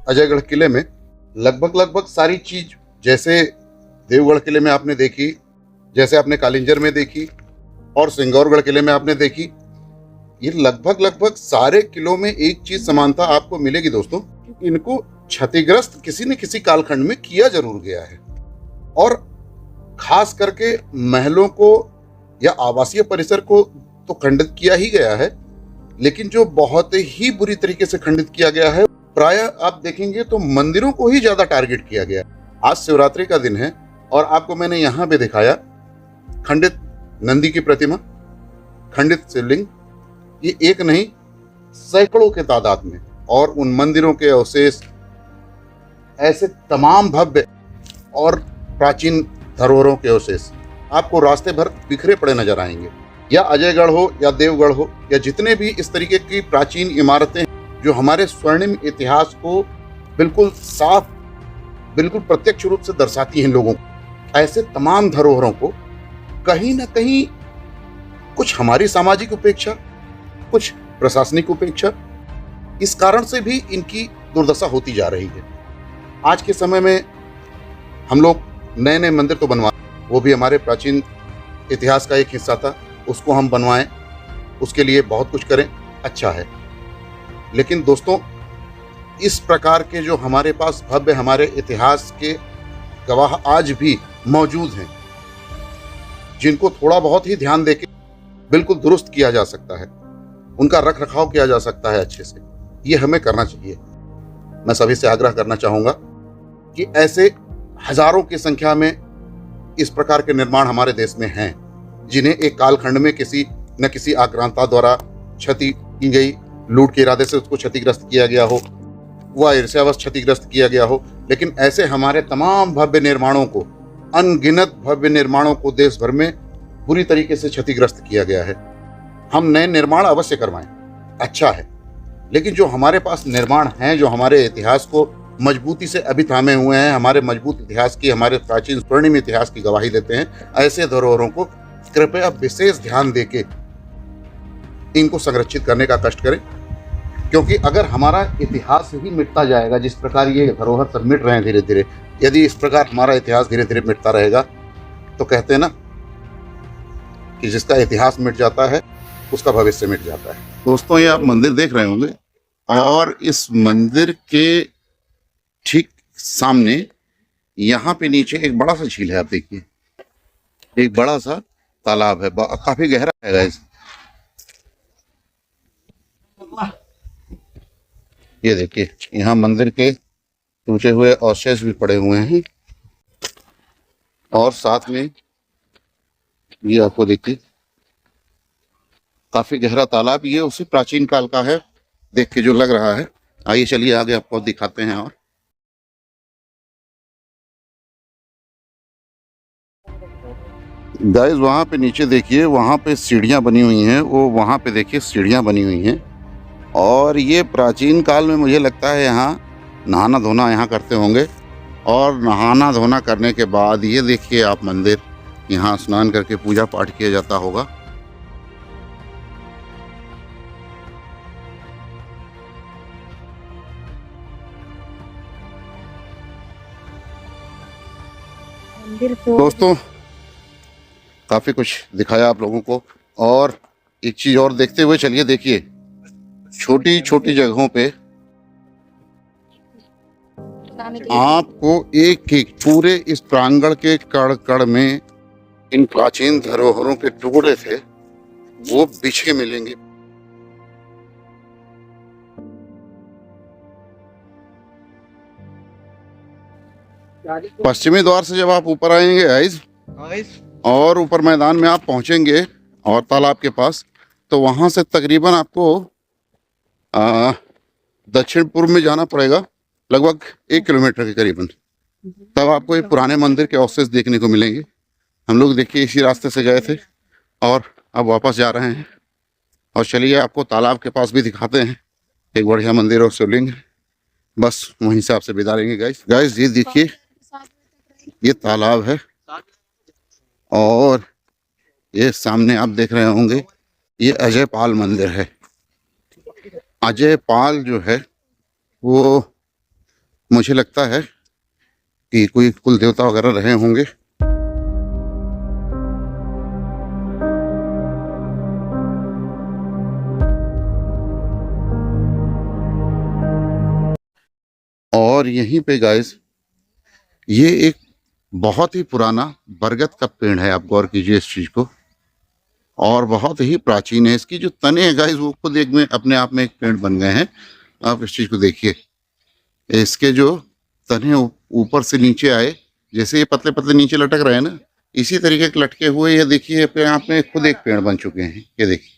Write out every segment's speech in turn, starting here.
अजयगढ़ किले में लगभग सारी चीज, जैसे देवगढ़ किले में आपने देखी, जैसे आपने कालिंजर में देखी और सिंगौरगढ़ किले में आपने देखी, ये लगभग सारे किलों में एक चीज समानता आपको मिलेगी दोस्तों, इनको क्षतिग्रस्त किसी न किसी कालखंड में किया जरूर गया है। और खास करके महलों को या आवासीय परिसर को तो खंडित किया ही गया है, लेकिन जो बहुत ही बुरी तरीके से खंडित किया गया है, प्राय आप देखेंगे तो मंदिरों को ही ज्यादा टारगेट किया गया। आज शिवरात्रि का दिन है और आपको मैंने यहां पे दिखाया खंडित नंदी की प्रतिमा, खंडित शिवलिंग, ये एक नहीं सैकड़ों के तादाद में, और उन मंदिरों के अवशेष, ऐसे तमाम भव्य और प्राचीन धरोहरों के अवशेष आपको रास्ते भर बिखरे पड़े नजर आएंगे। या अजयगढ़ हो या देवगढ़ हो या जितने भी इस तरीके की प्राचीन इमारतें जो हमारे स्वर्णिम इतिहास को बिल्कुल साफ, बिल्कुल प्रत्यक्ष रूप से दर्शाती हैं लोगों को, ऐसे तमाम धरोहरों को कहीं ना कहीं कुछ हमारी सामाजिक उपेक्षा, कुछ प्रशासनिक उपेक्षा, इस कारण से भी इनकी दुर्दशा होती जा रही है। आज के समय में हम लोग नए नए मंदिर तो बनवा, वो भी हमारे प्राचीन इतिहास का एक हिस्सा था, उसको हम बनवाएं, उसके लिए बहुत कुछ करें, अच्छा है। लेकिन दोस्तों, इस प्रकार के जो हमारे पास भव्य हमारे इतिहास के गवाह आज भी मौजूद हैं, जिनको थोड़ा बहुत ही ध्यान देके बिल्कुल दुरुस्त किया जा सकता है, उनका रख रखाव किया जा सकता है अच्छे से, ये हमें करना चाहिए। मैं सभी से आग्रह करना चाहूंगा कि ऐसे हजारों की संख्या में इस प्रकार के निर्माण हमारे देश में हैं, जिन्हें एक कालखंड में किसी न किसी आक्रांता द्वारा क्षति की गई, लूट के इरादे से उसको क्षतिग्रस्त किया गया हो, वह ईर्ष्यावश क्षतिग्रस्त किया गया हो। लेकिन ऐसे हमारे तमाम भव्य निर्माणों को, अनगिनत भव्य निर्माणों को देश भर में बुरी तरीके से क्षतिग्रस्त किया गया है। हम नए निर्माण अवश्य करवाएं, अच्छा है, लेकिन जो हमारे पास निर्माण हैं, जो हमारे इतिहास को मजबूती से अभी थामे हुए हैं, हमारे मजबूत इतिहास की, हमारे प्राचीन स्वर्णिम इतिहास की गवाही देते हैं, ऐसे धरोहरों को कृपया विशेष ध्यान देके इनको संरक्षित करने का कष्ट करें। क्योंकि अगर हमारा इतिहास ही मिटता जाएगा, जिस प्रकार ये धरोहर सब मिट रहे हैं धीरे धीरे, यदि इस प्रकार हमारा इतिहास धीरे धीरे मिटता रहेगा, तो कहते हैं ना कि जिसका इतिहास मिट जाता है उसका भविष्य मिट जाता है। दोस्तों, ये आप मंदिर देख रहे होंगे, और इस मंदिर के ठीक सामने यहाँ पे नीचे एक बड़ा सा झील है। आप देखिए, एक बड़ा सा तालाब है, काफी गहरा है गाइस। ये देखिए, यहाँ मंदिर के टूटे हुए अवशेष भी पड़े हुए हैं, और साथ में ये आपको देखिए काफी गहरा तालाब, ये उसी प्राचीन काल का है देख के जो लग रहा है। आइए चलिए आगे आपको दिखाते हैं। और गाइस, वहाँ पे नीचे देखिए, वहाँ पे सीढ़ियाँ बनी हुई हैं, वो वहाँ पे देखिए सीढ़ियाँ बनी हुई हैं, और ये प्राचीन काल में मुझे लगता है यहाँ नहाना धोना यहाँ करते होंगे, और नहाना धोना करने के बाद ये देखिए आप मंदिर, यहाँ स्नान करके पूजा पाठ किया जाता होगा। दोस्तों, काफी कुछ दिखाया आप लोगों को, और एक चीज और देखते हुए चलिए। देखिए, छोटी छोटी जगहों पे आपको एक एक पूरे इस प्रांगण के कड़ कड़ में इन प्राचीन धरोहरों के टुकड़े थे, वो बिछे मिलेंगे। पश्चिमी द्वार से जब आप ऊपर आएंगे गाइस, और ऊपर मैदान में आप पहुंचेंगे और तालाब के पास, तो वहां से तकरीबन आपको दक्षिण पूर्व में जाना पड़ेगा, लगभग 1 किलोमीटर के करीबन, तब आपको एक पुराने मंदिर के अवशेष देखने को मिलेंगे। हम लोग देखिए इसी रास्ते से गए थे और अब वापस जा रहे हैं। और चलिए आपको तालाब के पास भी दिखाते हैं, एक बढ़िया मंदिर और शिवलिंग, बस वहीं से आपसे विदा लेंगे गाइस। ये देखिए, ये तालाब है, और ये सामने आप देख रहे होंगे ये अजय पाल मंदिर है। अजय पाल जो है वो मुझे लगता है कि कोई कुल देवता वगैरह रहे होंगे। और यहीं पे गाइस ये एक बहुत ही पुराना बरगद का पेड़ है, आप गौर कीजिए इस चीज को, और बहुत ही प्राचीन है। इसकी जो तने हैं गाइस वो खुद एक में अपने आप में एक पेड़ बन गए हैं। आप इस चीज को देखिए, इसके जो तने ऊपर से नीचे आए, जैसे ये पतले पतले नीचे लटक रहे हैं ना, इसी तरीके के लटके हुए ये देखिए अपने आप में खुद एक पेड़ बन चुके हैं। ये देखिए,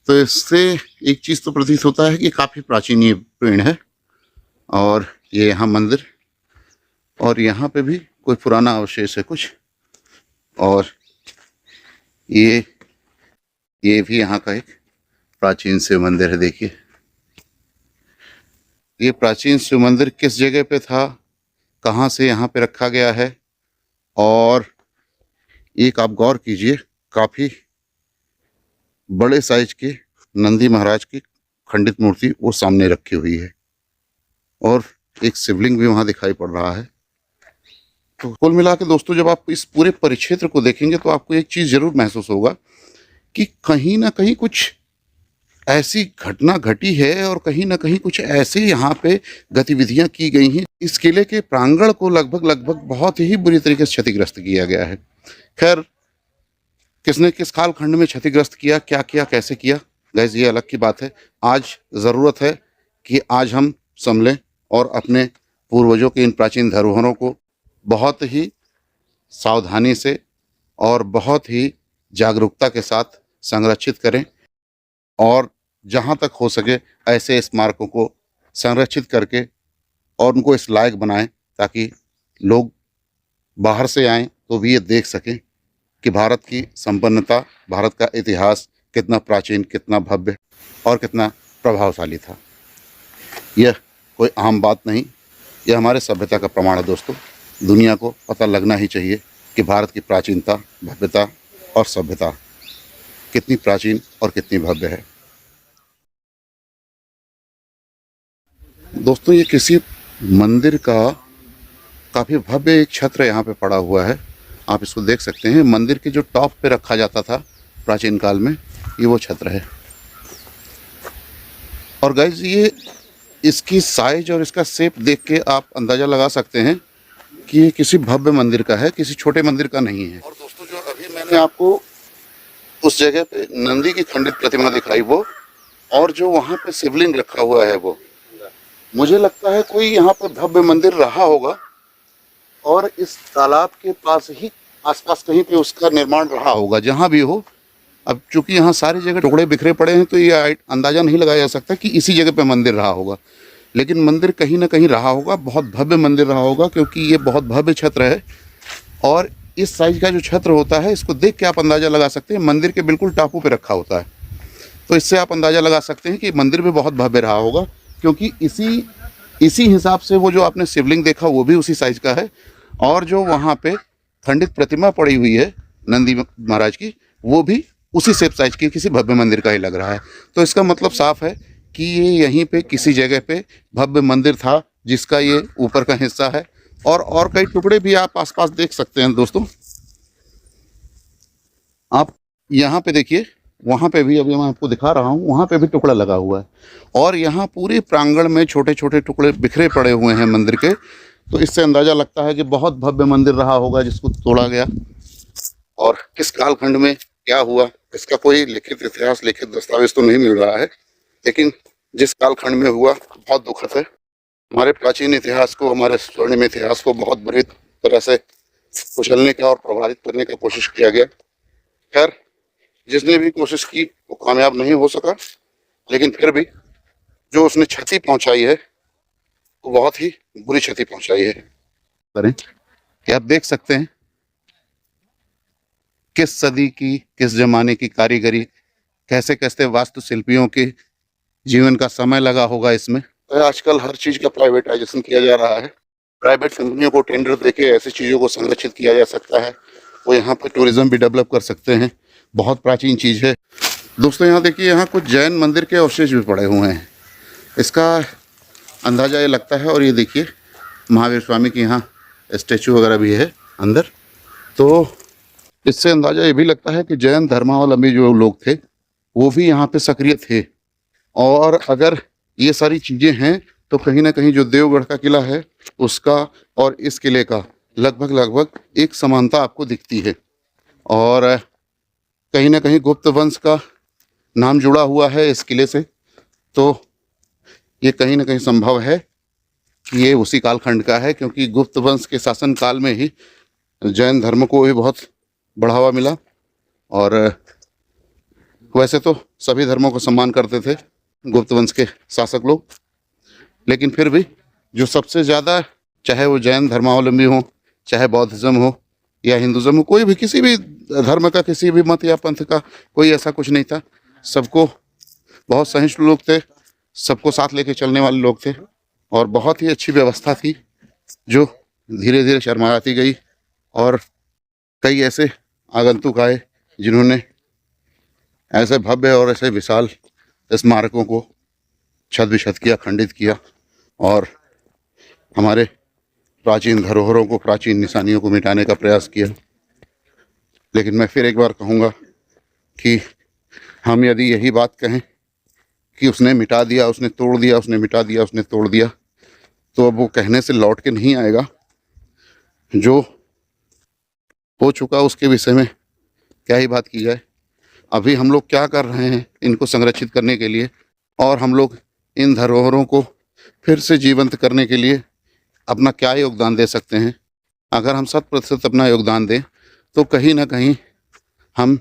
तो इससे एक चीज तो प्रतीत होता है कि काफी प्राचीन ये पेड़ है। और ये यहाँ मंदिर, और यहाँ पे भी कोई पुराना अवशेष है कुछ। और ये भी यहाँ का एक प्राचीन शिव मंदिर है। देखिए ये प्राचीन शिव मंदिर किस जगह पे था, कहाँ से यहाँ पे रखा गया है। और एक आप गौर कीजिए, काफी बड़े साइज के नंदी महाराज की खंडित मूर्ति वो सामने रखी हुई है, और एक शिवलिंग भी वहां दिखाई पड़ रहा है। तो कुल मिला के दोस्तों जब आप इस पूरे परिक्षेत्र को देखेंगे तो आपको एक चीज जरूर महसूस होगा कि कहीं ना कहीं कुछ ऐसी घटना घटी है, और कहीं ना कहीं कुछ ऐसे यहाँ पे गतिविधियां की गई हैं। इस किले के प्रांगण को लगभग बहुत ही बुरी तरीके से क्षतिग्रस्त किया गया है। खैर, किसने किस कालखंड में क्षतिग्रस्त किया, क्या किया, कैसे किया, गैस ये अलग की बात है। आज ज़रूरत है कि आज हम संभलें और अपने पूर्वजों के इन प्राचीन धरोहरों को बहुत ही सावधानी से और बहुत ही जागरूकता के साथ संरक्षित करें, और जहाँ तक हो सके ऐसे स्मारकों को संरक्षित करके और उनको इस लायक बनाएं ताकि लोग बाहर से आएं तो भी ये देख सकें कि भारत की संपन्नता, भारत का इतिहास कितना प्राचीन, कितना भव्य और कितना प्रभावशाली था। यह कोई आम बात नहीं, यह हमारे सभ्यता का प्रमाण है दोस्तों। दुनिया को पता लगना ही चाहिए कि भारत की प्राचीनता, भव्यता और सभ्यता कितनी प्राचीन और कितनी भव्य है। दोस्तों ये किसी मंदिर का काफ़ी भव्य एक छत्र यहाँ पे पड़ा हुआ है, आप इसको देख सकते हैं। मंदिर के जो टॉप पे रखा जाता था प्राचीन काल में, ये वो छत्र है। और गाइस ये इसकी साइज और इसका शेप देख के आप अंदाज़ा लगा सकते हैं कि ये किसी भव्य मंदिर का है, किसी छोटे मंदिर का नहीं है। और दोस्तों जो अभी मैंने आपको उस जगह पे नंदी की खंडित प्रतिमा दिखाई वो, और जो वहाँ पे शिवलिंग रखा हुआ है वो, मुझे लगता है कोई यहाँ पे भव्य मंदिर रहा होगा, और इस तालाब के पास ही आसपास कहीं पे उसका निर्माण रहा होगा, जहाँ भी हो। अब चूंकि यहाँ सारी जगह टुकड़े बिखरे पड़े हैं तो ये अंदाज़ा नहीं लगाया जा सकता कि इसी जगह पे मंदिर रहा होगा, लेकिन मंदिर कहीं ना कहीं रहा होगा, बहुत भव्य मंदिर रहा होगा, क्योंकि ये बहुत भव्य छत्र है। और इस साइज का जो छत्र होता है, इसको देख के आप अंदाज़ा लगा सकते हैं मंदिर के बिल्कुल टापू पे रखा होता है, तो इससे आप अंदाज़ा लगा सकते हैं कि मंदिर भी बहुत भव्य रहा होगा, क्योंकि इसी हिसाब से वो जो आपने शिवलिंग देखा वो भी उसी साइज का है, और जो वहाँ पे खंडित प्रतिमा पड़ी हुई है नंदी महाराज की, वो भी उसी सेम साइज की किसी भव्य मंदिर का ही लग रहा है। तो इसका मतलब साफ है कि ये यहीं पे किसी जगह पे भव्य मंदिर था, जिसका ये ऊपर का हिस्सा है। और कई टुकड़े भी आप आसपास देख सकते हैं दोस्तों। आप यहाँ पे देखिए, वहाँ पे भी अभी मैं आपको दिखा रहा हूँ, वहाँ पे भी टुकड़ा लगा हुआ है, और यहाँ पूरे प्रांगण में छोटे छोटे टुकड़े बिखरे पड़े हुए हैं मंदिर के। तो इससे अंदाज़ा लगता है कि बहुत भव्य मंदिर रहा होगा जिसको तोड़ा गया। और किस कालखंड में क्या हुआ, इसका कोई लिखित इतिहास, लिखित दस्तावेज तो नहीं मिल रहा है, लेकिन जिस कालखंड में हुआ बहुत दुखद है। हमारे प्राचीन इतिहास को, हमारे स्वर्णिम इतिहास को बहुत बुरी तरह से कुचलने का और प्रभावित करने का कोशिश किया गया। खैर, जिसने भी कोशिश की वो कामयाब नहीं हो सका, लेकिन फिर भी जो उसने क्षति पहुंचाई है वो बहुत ही बुरी क्षति पहुंचाई है। करें कि आप देख सकते हैं किस सदी की, किस जमाने की कारीगरी, कैसे कैसे वास्तुशिल्पियों के जीवन का समय लगा होगा इसमें। तो आजकल हर चीज का प्राइवेटाइजेशन किया जा रहा है, प्राइवेट कंपनियों को टेंडर देके ऐसी चीज़ों को संरक्षित किया जा सकता है। वो यहाँ पे टूरिज्म भी डेवलप कर सकते हैं। बहुत प्राचीन चीज़ है, दोस्तों यहाँ देखिए, यहाँ कुछ जैन मंदिर के अवशेष भी पड़े हुए हैं। इसका अंदाज़ा ये लगता है, और ये देखिए महावीर स्वामी की यहाँ स्टैचू वगैरह भी है अंदर। तो इससे अंदाज़ा ये भी लगता है कि जैन धर्मावलंबी जो लोग थे वो भी यहाँ पे सक्रिय थे। और अगर ये सारी चीज़ें हैं तो कहीं ना कहीं जो देवगढ़ का किला है उसका और इस किले का लगभग लगभग एक समानता आपको दिखती है। और कहीं ना कहीं गुप्त वंश का नाम जुड़ा हुआ है इस किले से, तो ये कहीं ना कहीं संभव है कि ये उसी कालखंड का है, क्योंकि गुप्त वंश के शासन काल में ही जैन धर्म को भी बहुत बढ़ावा मिला। और वैसे तो सभी धर्मों को सम्मान करते थे गुप्त वंश के शासक लोग, लेकिन फिर भी जो सबसे ज़्यादा, चाहे वो जैन धर्मावलंबी हो, चाहे बौद्धिज्म हो या हिंदुज़म हो, कोई भी किसी भी धर्म का, किसी भी मत या पंथ का कोई ऐसा कुछ नहीं था। सबको बहुत सहिष्णु लोग थे, सबको साथ लेके चलने वाले लोग थे, और बहुत ही अच्छी व्यवस्था थी जो धीरे धीरे शर्माती गई। और कई ऐसे आगंतुक आए जिन्होंने ऐसे भव्य और ऐसे विशाल स्मारकों को छत विछत किया, खंडित किया, और हमारे प्राचीन धरोहरों को, प्राचीन निशानियों को मिटाने का प्रयास किया। लेकिन मैं फिर एक बार कहूँगा कि हम यदि यही बात कहें कि उसने मिटा दिया, उसने तोड़ दिया, उसने मिटा दिया, उसने तोड़ दिया, तो अब वो कहने से लौट के नहीं आएगा। जो हो चुका उसके विषय में क्या ही बात की जाए। अभी हम लोग क्या कर रहे हैं इनको संरक्षित करने के लिए, और हम लोग इन धरोहरों को फिर से जीवंत करने के लिए अपना क्या योगदान दे सकते हैं। अगर हम 100% अपना योगदान दें तो कहीं ना कहीं हम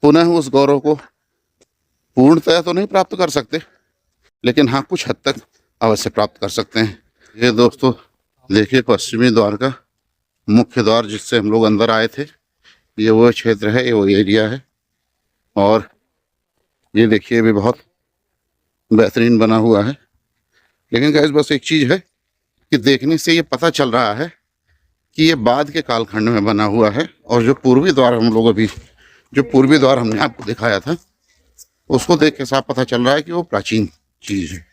पुनः उस गौरव को पूर्णतया तो नहीं प्राप्त कर सकते, लेकिन हाँ कुछ हद तक अवश्य प्राप्त कर सकते हैं। ये दोस्तों देखिए पश्चिमी द्वार का मुख्य द्वार जिससे हम लोग अंदर आए थे, ये वो क्षेत्र है, ये वो एरिया है। और ये देखिए भी बहुत बेहतरीन बना हुआ है। लेकिन गाइस बस एक चीज़ है कि देखने से ये पता चल रहा है कि ये बाद के कालखंड में बना हुआ है, और जो पूर्वी द्वार हम लोग अभी, जो पूर्वी द्वार हमने आपको दिखाया था, उसको देख के साफ पता चल रहा है कि वो प्राचीन चीज़ है।